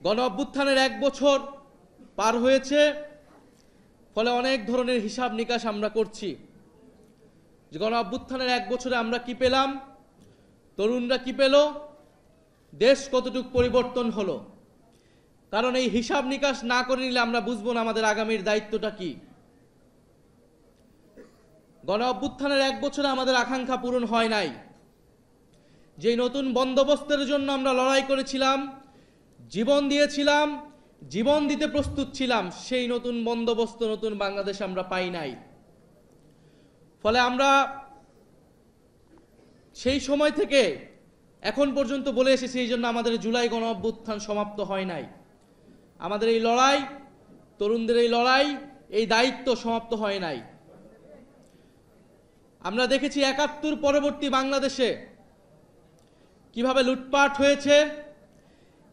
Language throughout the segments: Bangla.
গণ অভ্যুত্থানের 1 বছর পার হয়েছে, ফলে অনেক ধরনের হিসাব নিকাশ আমরা করছি যে গণ অভ্যুত্থানের 1 বছরে আমরা কি পেলাম, তরুণরা কি পেল, দেশ কতটুকু পরিবর্তন হলো। কারণ এই হিসাব নিকাশ না করে নিলে আমরা বুঝবো না আমাদের আগামীর দায়িত্বটা কি। গণ অভ্যুত্থানের 1 বছরে আমাদের আকাঙ্ক্ষা পূরণ হয় নাই। যেই নতুন বন্দোবস্তের জন্য আমরা লড়াই করেছিলাম, জীবন দিয়েছিলাম, জীবন দিতে প্রস্তুত ছিলাম, সেই নতুন বন্দোবস্ত, নতুন বাংলাদেশ আমরা পাই নাই। ফলে আমরা সেই সময় থেকে এখন পর্যন্ত বলে এসেছি, এই জন্য আমাদের জুলাই গণ অভ্যুত্থান সমাপ্ত হয় নাই। আমাদের এই লড়াই, তরুণদের এই লড়াই, এই দায়িত্ব সমাপ্ত হয় নাই। আমরা দেখেছি ৭১ পরবর্তী বাংলাদেশে কিভাবে লুটপাট হয়েছে,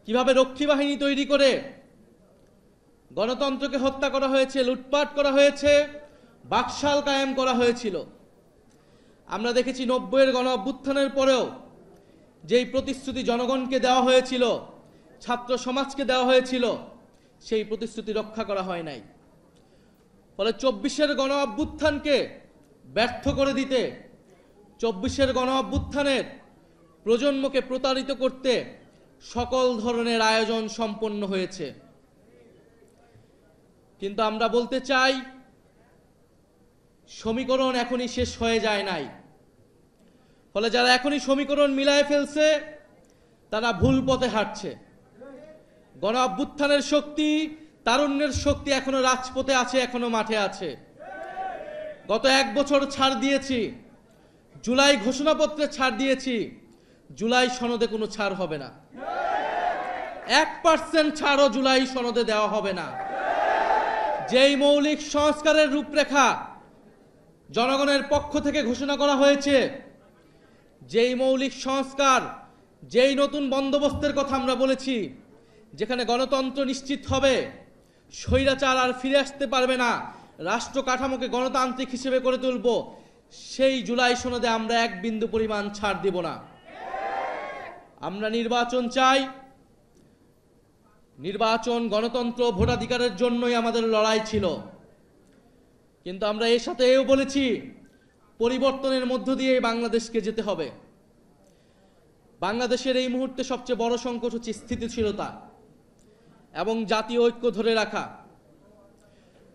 কিভাবে রক্ষী বাহিনী তৈরি করে গণতন্ত্রকে হত্যা করা হয়েছে, লুটপাট করা হয়েছে, বাকশাল কায়েম করা হয়েছিল। আমরা দেখেছি ৯০-এর গণ অভ্যুত্থানের পরেও যেই প্রতিশ্রুতি জনগণকে দেওয়া হয়েছিল, ছাত্র সমাজকে দেওয়া হয়েছিল, সেই প্রতিশ্রুতি রক্ষা করা হয় নাই। ফলে ২৪-এর গণ অভ্যুত্থানকে ব্যর্থ করে দিতে, ২৪-এর গণ অভ্যুত্থানের প্রজন্মকে প্রতারিত করতে সকল ধরনের আয়োজন সম্পন্ন হয়েছে। কিন্তু আমরা বলতে চাই, সমীকরণ এখনই শেষ হয়ে যায় নাই। ফলে যারা এখনই সমীকরণ মিলায় ফেলছে, তারা ভুল পথে হাঁটছে। গণ অভ্যুত্থানের শক্তি, তারুণ্যের শক্তি এখনো রাজপথে আছে, এখনো মাঠে আছে। গত 1 বছর ছাড় দিয়েছি, জুলাই ঘোষণাপত্রে ছাড় দিয়েছি, জুলাই সনদে কোনো ছাড় হবে না। 1% ছাড়ও জুলাই সনদে দেওয়া হবে না। যেই মৌলিক সংস্কারের রূপরেখা জনগণের পক্ষ থেকে ঘোষণা করা হয়েছে, যেই মৌলিক সংস্কার, যেই নতুন বন্দোবস্তের কথা আমরা বলেছি, যেখানে গণতন্ত্র নিশ্চিত হবে, স্বৈরাচার আর ফিরে আসতে পারবে না, রাষ্ট্র কাঠামোকে গণতান্ত্রিক হিসেবে করে তুলব, সেই জুলাই সনদে আমরা 1 বিন্দু পরিমাণ ছাড় দিব না। আমরা নির্বাচন চাই। নির্বাচন, গণতন্ত্র, ভোটাধিকারের জন্যই আমাদের লড়াই ছিল। কিন্তু আমরা এর সাথে এও বলেছি, পরিবর্তনের মধ্য দিয়ে বাংলাদেশকে যেতে হবে। বাংলাদেশের এই মুহূর্তে সবচেয়ে বড় সংকট হচ্ছে স্থিতিশীলতা এবং জাতীয় ঐক্য ধরে রাখা।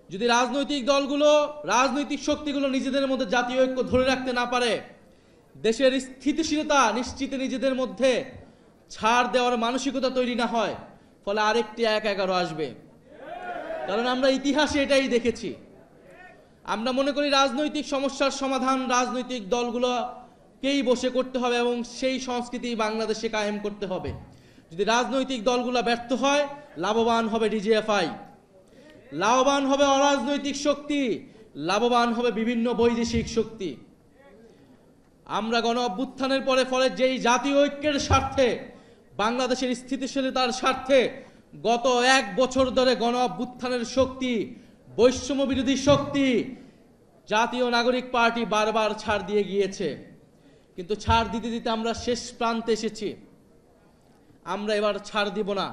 যদি রাজনৈতিক দলগুলো, রাজনৈতিক শক্তিগুলো নিজেদের মধ্যে জাতীয় ঐক্য ধরে রাখতে না পারে, দেশের স্থিতিশীলতা নিশ্চিতে নিজেদের মধ্যে ছাড় দেওয়ার মানসিকতা তৈরি না হয়, ফলে আরেকটি ১-১১ আসবে। কারণ আমরা ইতিহাসে এটাই দেখেছি। আমরা মনে করি রাজনৈতিক সমস্যার সমাধান রাজনৈতিক দলগুলোকেই বসে করতে হবে এবং সেই সংস্কৃতি বাংলাদেশে কায়েম করতে হবে। যদি রাজনৈতিক দলগুলো ব্যর্থ হয়, লাভবান হবে ডিজিএফআই, লাভবান হবে অরাজনৈতিক শক্তি, লাভবান হবে বিভিন্ন বৈদেশিক শক্তি। আমরা গণ অভ্যুত্থানের পরে ফলে যেই জাতীয় ঐক্যের স্বার্থে, বাংলাদেশের স্থিতিশীলতার স্বার্থে গত 1 বছর ধরে গণ অভ্যুত্থানের শক্তি, বৈষম্য বিরোধী শক্তি, জাতীয় নাগরিক পার্টি বারবার ছাড় দিয়ে গিয়েছে। কিন্তু ছাড় দিতে দিতে আমরা শেষ প্রান্তে এসেছি। আমরা এবার ছাড় দিব না।